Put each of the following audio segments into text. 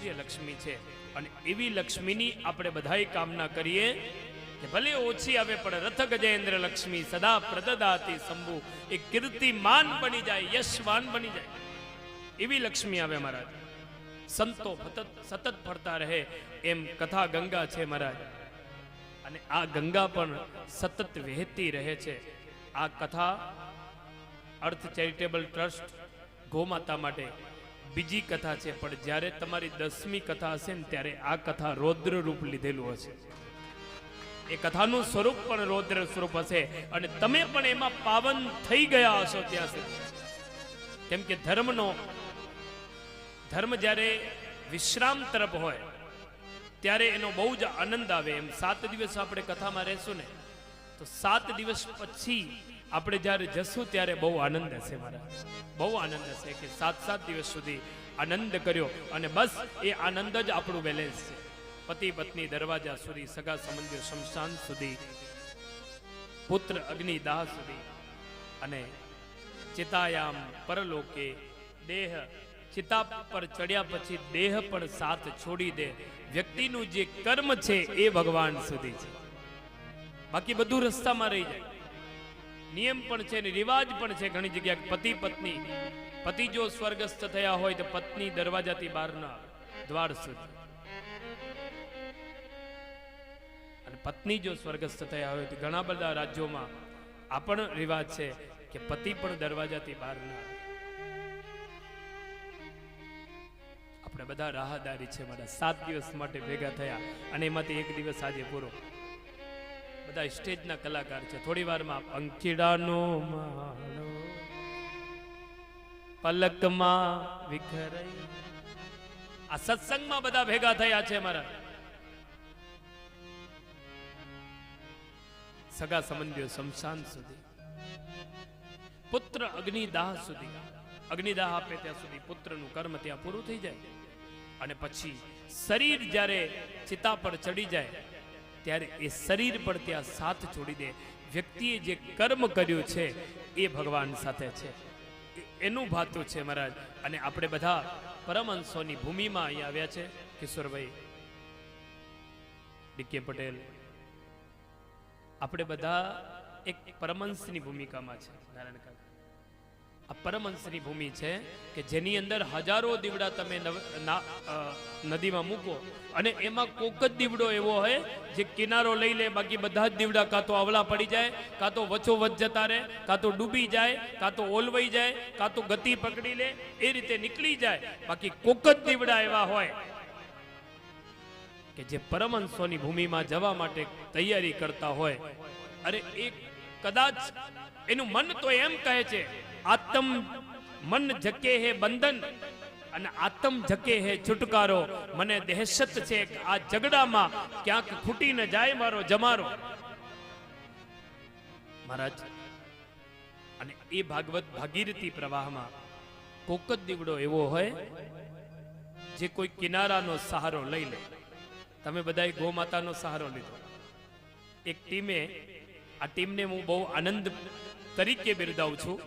ઐશ્વર્ય લક્ષ્મી છે. અને એવી લક્ષ્મીની આપણે બધાય કામના કરીએ કે ભલે ઓછી આવે પણ રથ ગજેન્દ્ર લક્ષ્મી સદા પ્રદદાતી શંભુ, એ કીર્તિમાન બની જાય, યશવાન બની જાય એવી લક્ષ્મી આવે મહારાજ. સંતો સતત ફરતા રહે એમ કથા ગંગા છે મહારાજ. અને આ ગંગા પણ સતત વહેતી રહે છે. આ કથા અર્થ ચેરિટેબલ ટ્રસ્ટ ગૌમાતા માટે બીજી કથા છે, પણ જ્યારે તમારી 10મી કથા હશે ને ત્યારે આ કથા રૌદ્ર રૂપ લીધેલું હશે. એ કથાનું સ્વરૂપ પણ રૌદ્ર સ્વરૂપ હશે અને તમે પણ એમાં પાવન થઈ ગયા હશો ત્યાં સુધી. કેમ કે ધર્મ જ્યારે વિશ્રામ તરફ હોય ત્યારે એનો બહુ જ આનંદ આવે. એમ 7 દિવસ આપણે કથામાં રહેશું ને તો 7 દિવસ પછી આપણે જ્યારે જશું ત્યારે બહુ આનંદ હશે મારા, બહુ આનંદ હશે કે 7 દિવસ સુધી આનંદ કર્યો. અને બસ એ આનંદ જ આપણું બેલેન્સ છે. પતિ પત્ની દરવાજા સુધી, સગા સંબંધીઓ શમશાન સુધી, પુત્ર અગ્નિદાહ સુધી, અને ચિતાયામ પરલોકે દેહ, ચિતા પર ચડ્યા પછી દેહ પણ સાથ છોડી દે. વ્યક્તિનું જે કર્મ છે એ ભગવાન સુધી છે, બાકી બધું રસ્તામાં રહી જાય. નિયમ પણ છે ને રિવાજ પણ છે ઘણી જગ્યાએ. પતિ પત્ની, પતિ જો સ્વર્ગસ્થ થયા હોય તો પત્ની દરવાજાથી બહારના દ્વાર સુધી, અને પત્ની જો સ્વર્ગસ્થ થયા હોય તો ઘણા બધા રાજ્યોમાં આ પણ રિવાજ છે કે પતિ પણ દરવાજાથી બહારના. આપણે બધા રાહદારી છે મારા. 7 દિવસ માટે ભેગા થયા અને એમાંથી 1 દિવસ આજે પૂરો. બધા સ્ટેજના કલાકાર છે. થોડી વારમાં પંખીડાનો માળો પલકમાં વિખરાઈ, આ સત્સંગમાં બધા ભેગા થયા છે મારા. સગા સંબંધીઓ શમશાન સુધી, પુત્ર અગ્નિદાહ સુધી, અગ્નિદાહ આપે ત્યાં સુધી પુત્રનું કર્મ ત્યાં પૂરું થઈ જાય. અને પછી શરીર જ્યારે ચિતા પર ચડી જાય ત્યારે એ શરીર પર ત્યાં સાથ છોડી દે. વ્યક્તિએ જે કર્મ કર્યું છે એ ભગવાન સાથે છે, એનું ભાતું છે મહારાજ. અને આપણે બધા પરમહંસોની ભૂમિમાં અહીંયા આવ્યા છે. કિશોરભાઈ, ડીકે પટેલ, આપણે બધા એક પરમહંસની ભૂમિકામાં છે. નારાયણ કાકા, આ પરમહંસની ભૂમિ છે કે જેની અંદર હજારો દીવડા તમે નદીમાં મૂકો અને એમાં કોક જ દીવડો એવો હોય જે કિનારો લઈ લે, બાકી બધા જ દીવડા કાં તો અવળા પડી જાય, કાં તો વચોવચ જતા રહે, કાં તો ડૂબી જાય, કાં તો ઓલવાઈ જાય, કાં તો ગતિ પકડી લે, એ રીતે નીકળી જાય. બાકી કોક જ દીવડા એવા હોય કે જે પરમહંસોની ભૂમિમાં જવા માટે તૈયારી કરતા હોય. અરે એ કદાચ એનું મન તો એમ કહે છે આત્મ મન જકે હે બંધન અને આત્મ જકે હે છુટકારો. મને દહેશત છે આ ઝઘડામાં ક્યાંક ખૂટી ન જાય મારો જમારો મહારાજ. અને એ ભાગવત ભાગીરથી પ્રવાહમાં કોક જ દીવડો એવો હોય જે કોઈ કિનારાનો સહારો લઈ લે. તમે બધાએ ગૌ માતાનો સહારો લીધો. એક ટીમે, આ ટીમને હું બહુ આનંદ તરીકે બિરદાવું છું.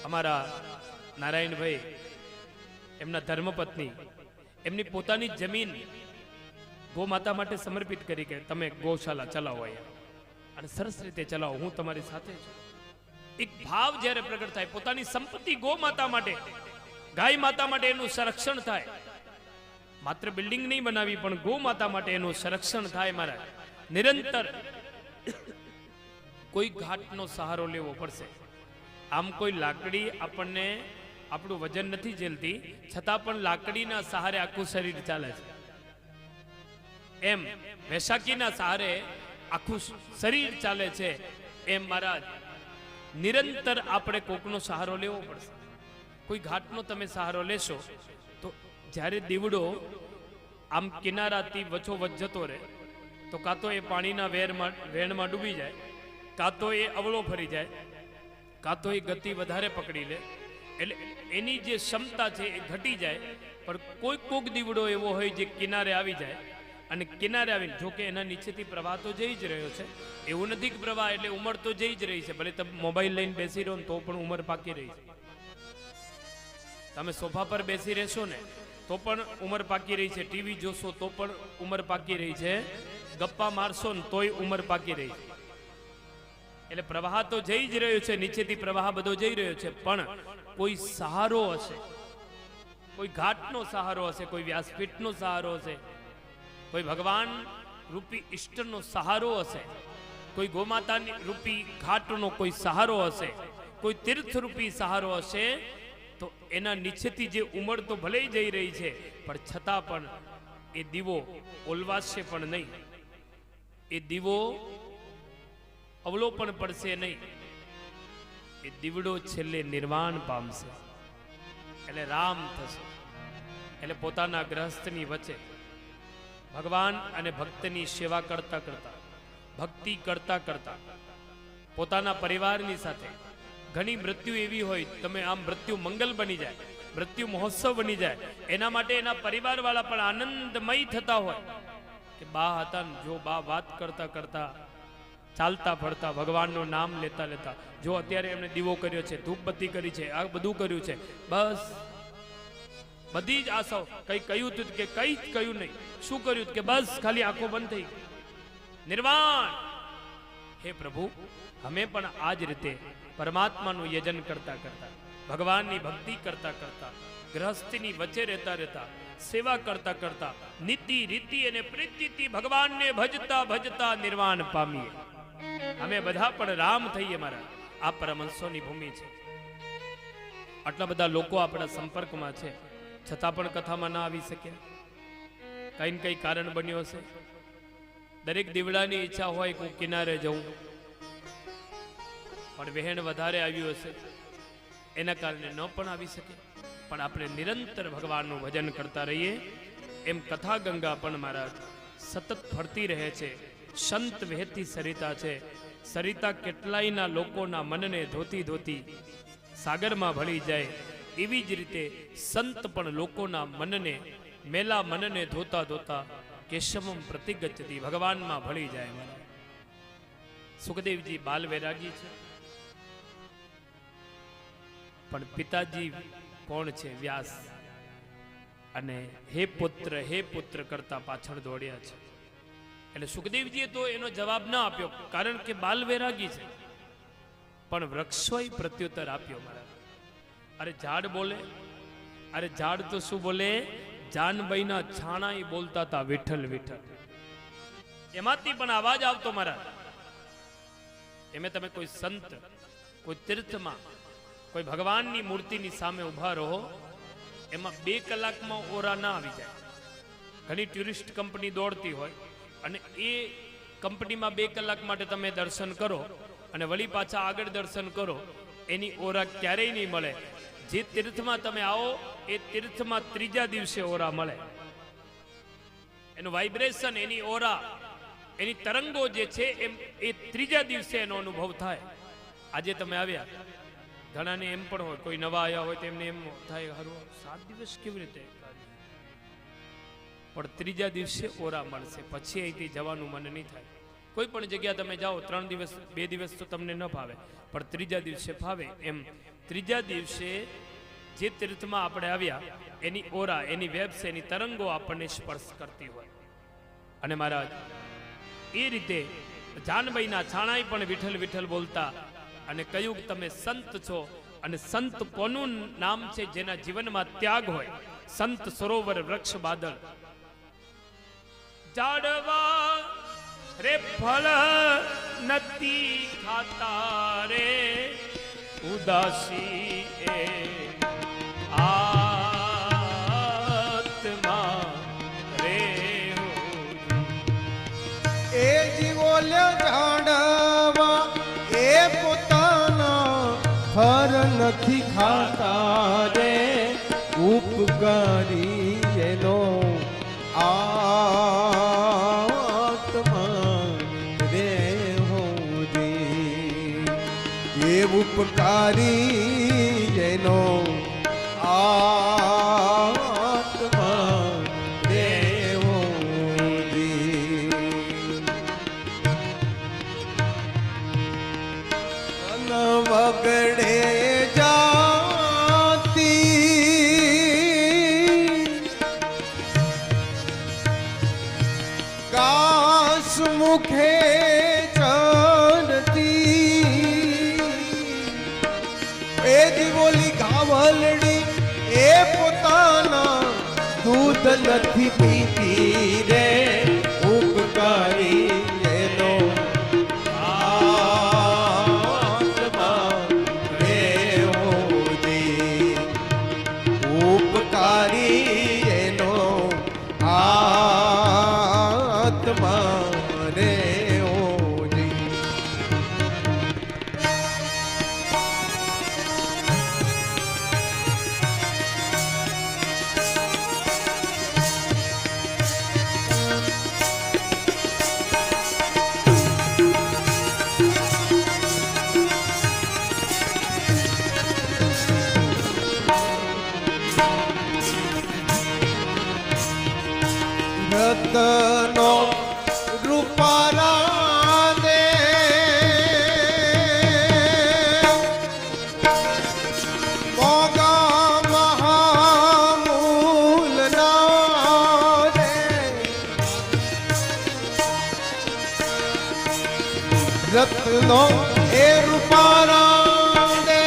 અમારા નારાયણભાઈ, એમના ધર્મપત્ની, એમની પોતાની જમીન ગૌ માતા માટે સમર્પિત કરી કે તમે ગૌશાલા ચલાવો અહીંયા અને સરસ રીતે ચલાવો, હું તમારી સાથે છું. એક ભાવ જ્યારે પ્રગટ થાય, પોતાની સંપત્તિ ગૌ માતા માટે, ગાય માતા માટે એનું સંરક્ષણ થાય. માત્ર બિલ્ડિંગ નહીં બનાવી પણ ગૌ માતા માટે એનું સંરક્ષણ થાય. મારા નિરંતર કોઈ ઘાટનો સહારો લેવો પડશે. આમ કોઈ લાકડી આપણને આપણું વજન નથી ઝેલતી, છતાં પણ લાકડીના સહારે આખું શરીર ચાલે છે. એમ વૈશાખીના સહારે આખું શરીર ચાલે છે. એમ મહારાજ નિરંતર આપણે કોકનો સહારો લેવો પડશે. કોઈ ઘાટનો તમે સહારો લેશો તો જ્યારે દીવડો આમ કિનારાથી વચોવચ જતો રહે તો કાં તો એ પાણીના વેણમાં ડૂબી જાય, કાં તો એ અવળો ફરી જાય, કાં તો એ ગતિ વધારે પકડી લે. એટલે એની જે ક્ષમતા છે એ ઘટી જાય. પણ કોઈક દીવડો એવો હોય જે કિનારે આવી જાય અને કિનારે આવીને, જોકે એના નીચેથી પ્રવાહ તો જઈ જ રહ્યો છે, એવું નથી કે પ્રવાહ એટલે ઉંમર તો જઈ જ રહી છે. ભલે તમે મોબાઈલ લઈને બેસી રહો ને તો પણ ઉંમર પાકી રહી છે. તમે સોફા પર બેસી રહેશો ને તો પણ ઉંમર પાકી રહી છે, ટીવી જોશો તો પણ ઉંમર પાકી રહી છે, ગપ્પા મારશો ને તોય ઉંમર પાકી રહી છે. એટલે પ્રવાહ તો જઈ જ રહ્યો છે, નીચેથી પ્રવાહ બધો જઈ રહ્યો છે, પણ કોઈ સહારો હશે, કોઈ ઘાટનો સહારો હશે, કોઈ વ્યાસપીઠનો સહારો હશે, કોઈ ભગવાન રૂપી ઈષ્ટનો સહારો હશે, કોઈ ગોમાતાની રૂપી ઘાટનો કોઈ સહારો હશે, કોઈ તીર્થ રૂપી સહારો હશે, તો એના નીચેથી જે ઉંમર તો ભલે જઈ રહી છે, પણ છતાં પણ એ દીવો ઓલવાશે પણ નહીં, એ દીવો અવલોપન પડશે નહીં, એ દીવડો છેલ્લે નિર્વાણ પામશે, એટલે રામ થશે. એટલે પોતાના ગ્રહસ્થની વચ્ચે ભગવાન અને ભક્તની સેવા કરતા કરતા, ભક્તિ કરતા કરતા, પોતાના પરિવારની સાથે ઘણી મૃત્યુ એવી હોય, તમે આમ મૃત્યુ મંગલ બની જાય, મૃત્યુ મહોત્સવ બની જાય, એના માટે એના પરિવાર વાળા પણ આનંદમય થતા હોય કે બા હતા ને, જો બા વાત કરતા કરતા, ચાલતા ફરતા, ભગવાનનું નામ લેતા લેતા, જો અત્યારે એમણે દીવો કર્યો છે, ધૂપબત્તી કરી છે, આ બધું કર્યું છે, બસ બધી જ આશાઓ, કઈ કહ્યું હતું કે કઈ જ કહ્યું નહીં, શું કર્યું કે બસ ખાલી આંખો બંધ થઈ, નિર્વાણ. હે પ્રભુ, અમે પણ આ જ રીતે પરમાત્માનું યજન કરતા કરતા, ભગવાનની ભક્તિ કરતા કરતા, ગ્રહસ્થની વચ્ચે રહેતા રહેતા, સેવા કરતા કરતા, નીતિ રીતિ અને પ્રીતિથી ભગવાનને ભજતા ભજતા નિર્વાણ પામીએ. અમે બધા પણ રામ થઈએ. મારા આ પરમહંસોની ભૂમિ છે. આટલા બધા લોકો આપણા સંપર્કમાં છે, છતાં પણ કથામાં ના આવી શક્યા. કઈ ને કઈ કારણ બન્યો હશે. દરેક દીવડાની ઈચ્છા હોય કે હું કિનારે જઉં, પણ વહેણ વધારે આવ્યું હશે, એના કારણે ન પણ આવી શકે. પણ આપણે નિરંતર ભગવાનનું ભજન કરતા રહીએ, એમ કથા ગંગા પણ મહારાજ સતત ફરતી રહે છે. સંત વહેતી સરિતા છે. સરિતા કેટલાયના લોકોના મનને ધોતી ધોતી સાગરમાં ભળી જાય, એવી જ રીતે સંત પણ લોકોના મનને, મેલા મનને ધોતા ધોતા કેશવમ પ્રતિગચ્છતિ, ભગવાનમાં ભળી જાય. મારા સુખદેવજી બાલ વૈરાગી છે, પણ પિતાજી કોણ છે? વ્યાસ. અને હે પુત્ર કરતા પાછળ દોડ્યા છે. એટલે સુખદેવજીએ તો એનો જવાબ ના આપ્યો, કારણ કે બાલ વૈરાગી છે. પણ વૃક્ષોએ પ્રત્યુત્તર આપ્યો. મારા અરે ઝાડ બોલે, અરે ઝાડ તો શું બોલે, જાનબાઈના છાણા બોલતા હતા વિઠ્ઠલ વિઠ્ઠલ, એમાંથી પણ અવાજ આવતો. મારા એમે તમે કોઈ સંત, કોઈ તીર્થમાં, કોઈ ભગવાનની મૂર્તિની સામે ઉભા રહો, એમાં 2 કલાકમાં ઓરા ના આવી જાય. ઘણી ટુરિસ્ટ કંપની દોડતી હોય, અને એ કંપનીમાં 2 કલાક માટે તમે દર્શન કરો અને વળી પાછા આગળ દર્શન કરો, એની ઓરા ક્યારેય નહીં મળે. જે તીર્થમાં તમે આવો, એ તીર્થમાં 3જા દિવસે ઓરા મળે. એનું વાઇબ્રેશન, એની ઓરા, એની તરંગો જે છે, એમ એ 3જા દિવસે એનો અનુભવ થાય. આજે તમે આવ્યા, ઘણાને એમ પણ હોય, કોઈ નવા આવ્યા હોય તેમને એમ થાય, હારું 7 દિવસ કેવી રીતે? પણ 3જા દિવસે ઓરા મળશે, પછી અહીંથી જવાનું મન નહીં થાય. કોઈ પણ જગ્યા તમે જાઓ, 3 દિવસ 2 દિવસ તો તમને ન ફાવે, પણ 3જા દિવસે ફાવે. એમ 3જા દિવસે જે તીર્થમાં આપણે આવ્યા, એની ઓરા, એની વેબ્સ, એની તરંગો આપણને સ્પર્શ કરતી હોય. અને મહારાજ એ રીતે જાનબાઈના છાણાઈ પણ વિઠ્ઠલ વિઠ્ઠલ બોલતા, અને કહ્યું કે તમે સંત છો. અને સંત કોનું નામ છે? જેના જીવનમાં ત્યાગ હોય. સંત સરોવર વૃક્ષ બાદલ, ઝાડવા રે ફળ નથી ખાતા રે, ઉદાસી એ આત્મા રે. એ જીવો લે ઝાડવા, એ પોતાના ફળ નથી ખાતા રે, ઉપકારી એનો આત્મા રે હોજી. એ ઉપકારી એનો આત્મા રે હોજી. મન વગડે જાતી મુખે ચણતી એ દીવોલી ગાવલડી એ પોતાના દૂધ નથી પીતી રે ઉપકારી એનો આત્મા રે ઓજી ઉપકારી એનો આત્મા રે ઓજી રતનો રૂપારા દે મોગા મહામૂલ ના રે રત્નો એ રૂપારા દે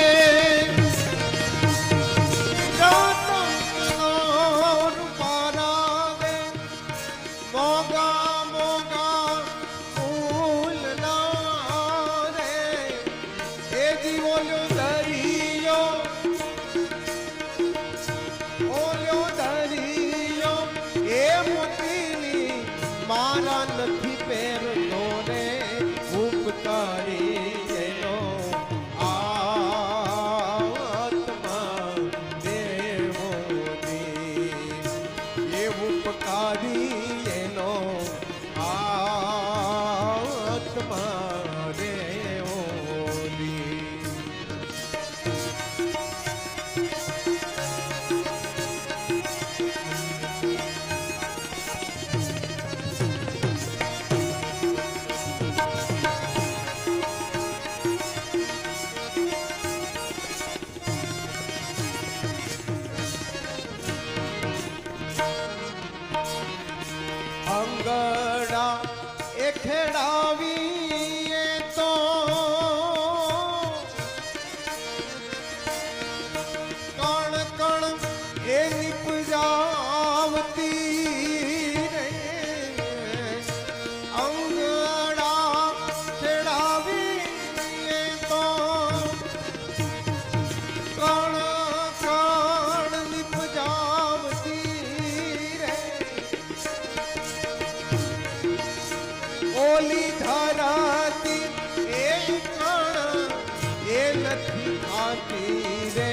રત્નો રૂપારા દે મોગા મોગા ફૂલ ના રે એ જીવોલ્યો દરિયો ઓલ્યો દરિયો એ મોતીની મારા નથી પહેરતો રે ઉપકારી એનો આત્મા દેવોની એ ઉપકારી એનો આત્મા દેવોની અંગડા એ ખેડાવી એ તો કણ કણ એ નિપજાવતી રે અંગડા ખેડાવી એ તો કણ કણ નિપજાવતી રે ઓલી ધરાતી એ કણ એ નથી ખાતી રે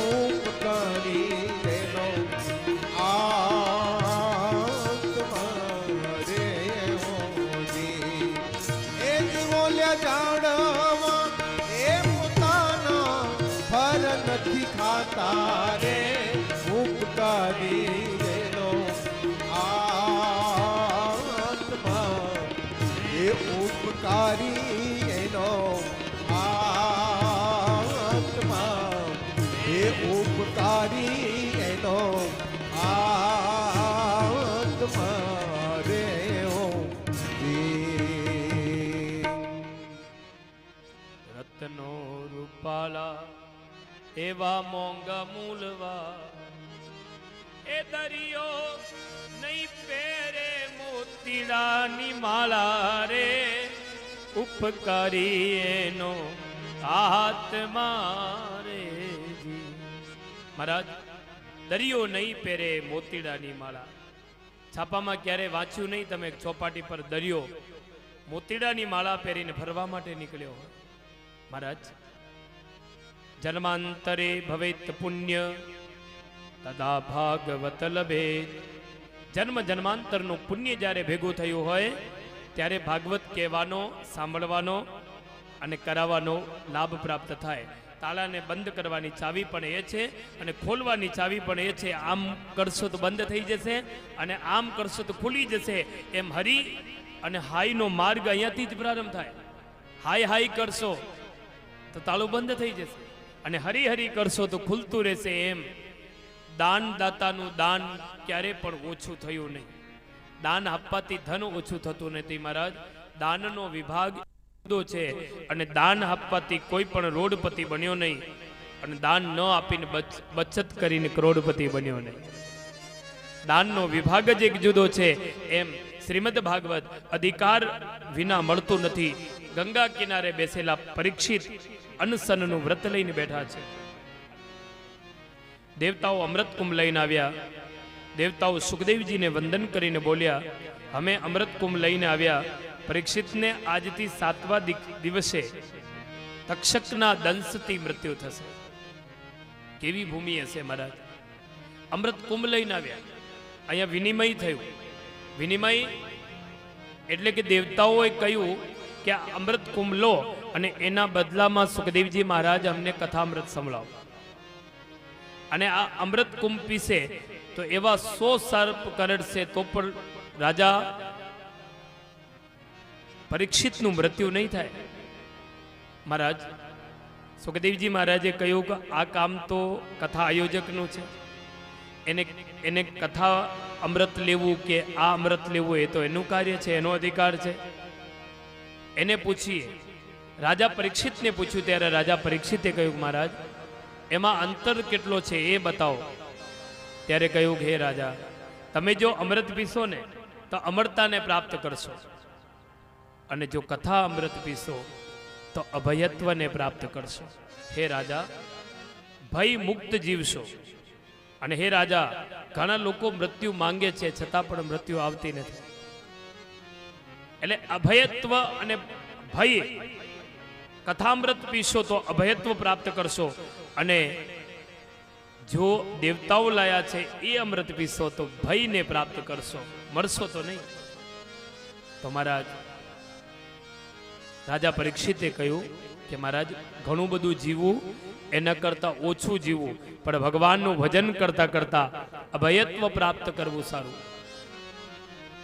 ઉપકારી રેનો આત્મા રે ઓજી એ બોલ્યા જાણવા એ પોતાના ફર નથી ખાતા રે ઉપકારી રેનો આત્મા એ ઉપકારી એનો આત્મા એ ઉપકારી એનો આત્મા રે ઓજી રત્નો રૂપાલા એવા મોંઘા મૂલવા એ દરિયો નહીં પહેરે મોતીડાની માળા રે ઉપકારી એનો આત્મા રે જી મહારાજ દરિયો નહીં પહેરે મોતીડાની માળા છાપામાં ક્યારે વાંચ્યું નહીં તમે ચોપાટી પર દરિયો મોતીડાની માળા પહેરીને ફરવા માટે નીકળ્યો હોય મહારાજ જન્માંતરે ભવેત પુણ્ય તદા ભાગવત લભે જન્મ જન્માંતરનું પુણ્ય જ્યારે ભેગું થયું હોય ત્યારે ભાગવત કહેવાનો સાંભળવાનો અને કરાવવાનો લાભ પ્રાપ્ત થાય તાળાને બંધ કરવાની ચાવી પણ એ છે અને ખોલવાની ચાવી પણ એ છે આમ કરશો તો બંધ થઈ જશે અને આમ કરશો તો ખુલી જશે એમ હરી અને હાઈનો માર્ગ અહીંયાથી જ પ્રારંભ થાય હાઈ હાઈ કરશો તો તાળું બંધ થઈ જશે અને હરી હરી કરશો તો ખુલતું રહેશે એમ દાનદાતાનું દાન ક્યારે પણ ઓછું થયું નહીં દાન આપવાથી ધન ઓછું થતું નથી મહારાજ. દાનનો વિભાગ જુદો છે અને દાન આપવાથી કોઈ પણ રોડપતિ બન્યો નહીં અને દાન ન આપીને બચત કરીને કરોડપતિ બન્યો નહીં. દાનનો વિભાગ જ એક જુદો છે. એમ શ્રીમદ ભાગવત અધિકાર વિના મળતું નથી. ગંગા કિનારે બેસેલા પરીક્ષિત અનશનનું વ્રત લઈને બેઠા છે. દેવતાઓ અમૃત કુંભ લઈને આવ્યા. દેવતાઓ સુખદેવજીને વંદન કરીને બોલ્યા, અમે અમૃત કુંભ લઈને આવ્યા. પરીક્ષિતને આજથી 7મા દિવસે તક્ષકના દંશથી મૃત્યુ થશે. કેવી ભૂમિ હશે મહારાજ. અમૃત કુંભ લઈને આવ્યા. અહીંયા વિનિમય થયું. વિનિમય એટલે કે દેવતાઓએ કહ્યું કે આ અમૃત કુંભ લો અને એના બદલામાં સુખદેવજી મહારાજ અમને કથામૃત સંભળાવો. અને આ અમૃત કુંભ પીશે તો એવા 100 સર્પ કરડશે તો પણ રાજા પરીક્ષિતનું મૃત્યુ નહીં થાય. મહારાજ સુખદેવજી મહારાજે કહ્યું કે આ કામ તો કથા આયોજકનું છે. એને કથા અમૃત લેવું કે આ અમૃત લેવું એ તો એનું કાર્ય છે, એનો અધિકાર છે. એને પૂછીએ. રાજા પરીક્ષિતને પૂછ્યું ત્યારે રાજા પરીક્ષિતે કહ્યું મહારાજ એમાં અંતર કેટલો છે એ બતાવો. ત્યારે કહ્યું કે હે રાજા, તમે જો અમૃત પીશો ને તો અમરતાને પ્રાપ્ત કરશો અને જો કથા અમૃત પીશો તો અભયત્વને પ્રાપ્ત કરશો. હે રાજા, ભય મુક્ત જીવશો. અને હે રાજા, ઘણા લોકો મૃત્યુ માંગે છે છતાં પણ મૃત્યુ આવતી નથી. એટલે અભયત્વ અને ભય, કથામૃત પીશો તો અભયત્વ પ્રાપ્ત કરશો અને જો દેવતાઓ લાયા છે એ અમૃત પીશો તો ભયને પ્રાપ્ત કરશો, મળશો તો નહીં. તો મહારાજ રાજા પરીક્ષિતે કહ્યું કે મહારાજ ઘણું બધું જીવવું એના કરતા ઓછું જીવવું, પણ ભગવાનનું ભજન કરતા કરતા અભયત્વ પ્રાપ્ત કરવું સારું.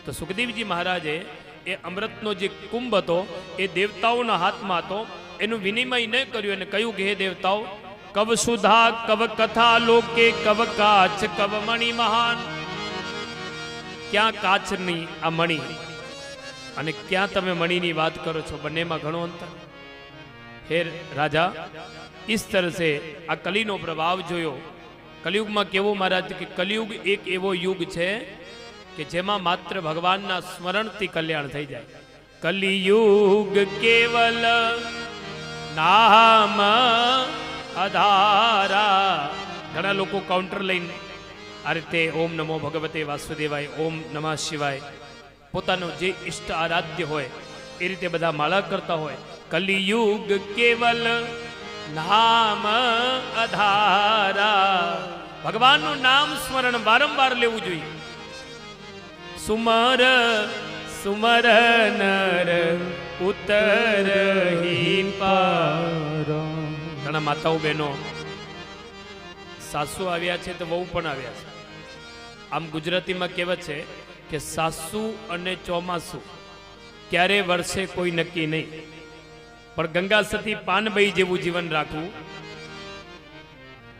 તો સુખદેવજી મહારાજે એ અમૃતનો જે કુંભ હતો એ દેવતાઓના હાથમાં હતો. એનું વિનિમય ન કર્યું અને કહ્યું કે હે દેવતાઓ, કવ સુધા કવ કથા લોકે કવ કાચ કવ મણિ મહાન. ક્યાં કાચની આ મણિ અને ક્યાં તમે મણિની વાત કરો છો, બંનેમાં ઘણો અંતર. હે રાજા, इस तरह से આ કલીનો પ્રભાવ જોયો. કલિયુગમાં કેવો મહારાજ કે કલિયુગ એક એવો યુગ છે કે જેમાં માત્ર ભગવાનના સ્મરણથી કલ્યાણ થઈ જાય. કલિયુગ કેવલ નામ આધારા. ઘણા લોકો કાઉન્ટર લઈને આ રીતે ઓમ નમો ભગવતે વાસુદેવાય, ઓમ નમઃ શિવાય, પોતાનો જે ઇષ્ટ આરાધ્ય હોય એ રીતે બધા માળા કરતા હોય. કલિયુગ કેવલ નામ આધારા. ભગવાનનું નામ સ્મરણ વારંવાર લેવું જોઈએ. સુમર સુમર નર ઉતર પાર. ઘણા માતાઓ બહેનો સાસુ આવ્યા છે તો વહુ પણ આવ્યા છે. આમ ગુજરાતીમાં કહેવત છે કે સાસુ અને ચોમાસું ક્યારે વર્ષે કોઈ નક્કી નહીં, પણ ગંગા સતી પાનબાઈ જેવું જીવન રાખવું,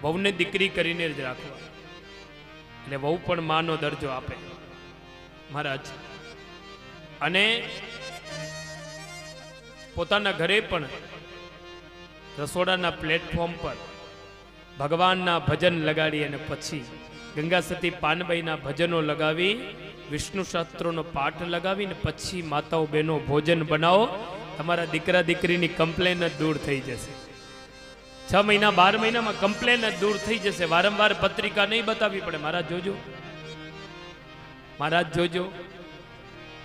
વહુને દીકરી કરીને જ રાખવા. એટલે વહુ પણ માનો દરજ્જો આપે મહારાજ. અને પોતાના ઘરે પણ રસોડાના પ્લેટફોર્મ પર ભગવાનના ભજન લગાડી અને પછી ગંગા સતી પાનબાઈના ભજનો લગાવી, વિષ્ણુ શાસ્ત્રોનો પાઠ લગાવીને પછી માતાઓ બહેનો ભોજન બનાવો. તમારા દીકરા દીકરીની કમ્પ્લેન જ દૂર થઈ જશે. 6 મહિના 12 મહિનામાં કમ્પ્લેન જ દૂર થઈ જશે. વારંવાર પત્રિકા નહીં બતાવવી પડે. મહારાજ જોજો, મહારાજ જોજો.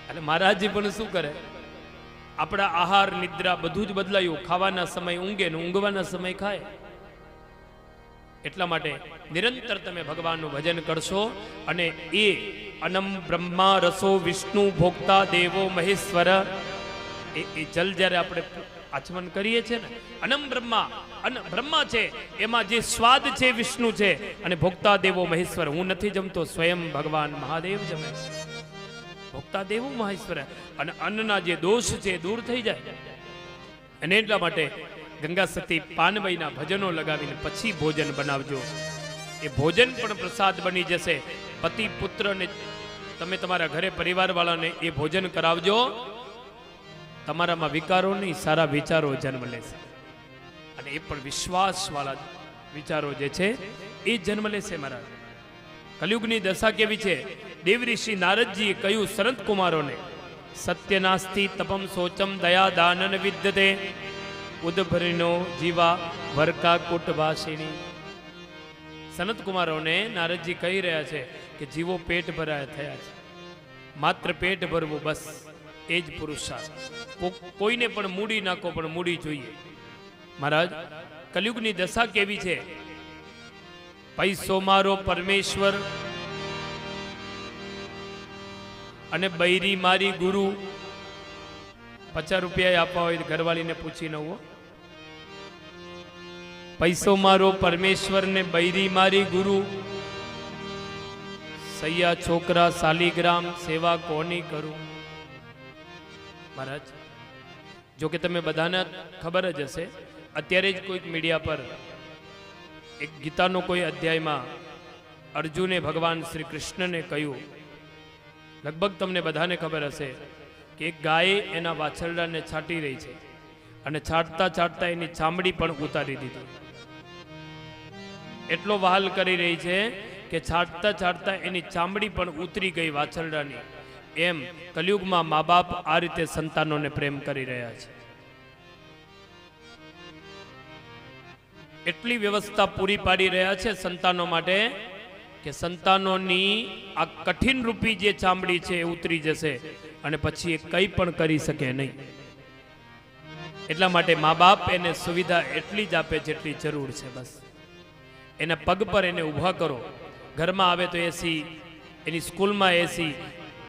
એટલે મહારાજજી પણ શું કરે, આપણા આહાર નિદ્રા બધું જ બદલાયું. ખાવાના સમય ઊંઘે ને ઊંઘવાના સમય ખાય. એટલા માટે નિરંતર તમે ભગવાનનું ભજન કરશો અને એ અનમ બ્રહ્મા રસો વિષ્ણુ ભોક્તા દેવો મહેશ્વર, એ જલ જ્યારે આપણે આચમન કરીએ છીએ ને, અનમ બ્રહ્મા, બ્રહ્મા છે એમાં જે સ્વાદ છે વિષ્ણુ છે અને ભોક્તા દેવો મહેશ્વર. હું નથી જમતો, સ્વયં ભગવાન મહાદેવ જમે. ભોક્તા દેવો મહેશ્વર. અને અન્નના જે દોષ છે દૂર થઈ જાય. અને એટલા માટે ગંગા સતી પાનબાઈના ભજનો લગાવીને પછી ભોજન બનાવજો. એ ભોજન પણ પ્રસાદ બની જશે. પતિ પુત્રને તમે તમારા ઘરે પરિવારવાળાને એ ભોજન કરાવજો, તમારામાં વિકારો નહીં સારા વિચારો જન્મ લેશે, અને એ પણ વિશ્વાસવાળા વિચારો જે છે એ જન્મ લેશે. મહારાજ કલયુગની દશા કેવી છે? દેવઋષિ નારદજીએ કહ્યું સંત કુમારોને, સત્ય નાસ્તિ તપમ સોચમ દયા દાનન વિદ્યતે ઉદભરિનો જીવા વરકા કુટવાસિની. સનત કુમારોને નારદજી કહી રહ્યા છે કે જીવો પેટ ભરાયા થયા છે, માત્ર પેટ ભરવું બસ એ જ પુરુષાર્થ. કોઈને પણ મૂડી નાખો પણ મૂડી જોઈએ. મહારાજ કલયુગની દશા કેવી છે? પૈસો મારો પરમેશ્વર અને બૈરી મારી ગુરુ. 50 રૂપિયા આપવા હોય ઘરવાળીને પૂછી નવો. પૈસો મારો પરમેશ્વર ને બૈરી મારી ગુરુ, સૈયા છોકરા શાલીગ્રામ સેવા કોની કરું. મહારાજ જો કે તમે બધાને ખબર જ હશે, અત્યારે જ કોઈક મીડિયા પર એક ગીતાનો કોઈ અધ્યાયમાં અર્જુને ભગવાન શ્રી કૃષ્ણને કહ્યું, લગભગ તમને બધાને ખબર હશે કે એક ગાય એના વાછરડાને છાંટી રહી છે અને છાંટતા છાંટતા એની ચામડી પણ ઉતારી દીધી. એટલો વહાલ કરી રહી છે કે છાંટતા છાંટતા એની ચામડી પણ ઉતરી ગઈ વાછરડાની. એમ કલયુગમાં મા બાપ આ રીતે સંતાનોને પ્રેમ કરી રહ્યા છે. એટલી વ્યવસ્થા પૂરી પાડી રહ્યા છે સંતાનો માટે કે સંતાનોની આ કઠિન રૂપી જે ચામડી છે એ ઉતરી જશે અને પછી એ કંઈ પણ કરી શકે નહીં. એટલા માટે મા બાપ એને સુવિધા એટલી જ આપે જેટલી જરૂર છે. બસ એના પગ પર એને ઊભા કરો. ઘરમાં આવે તો એસી, એની સ્કૂલમાં એસી,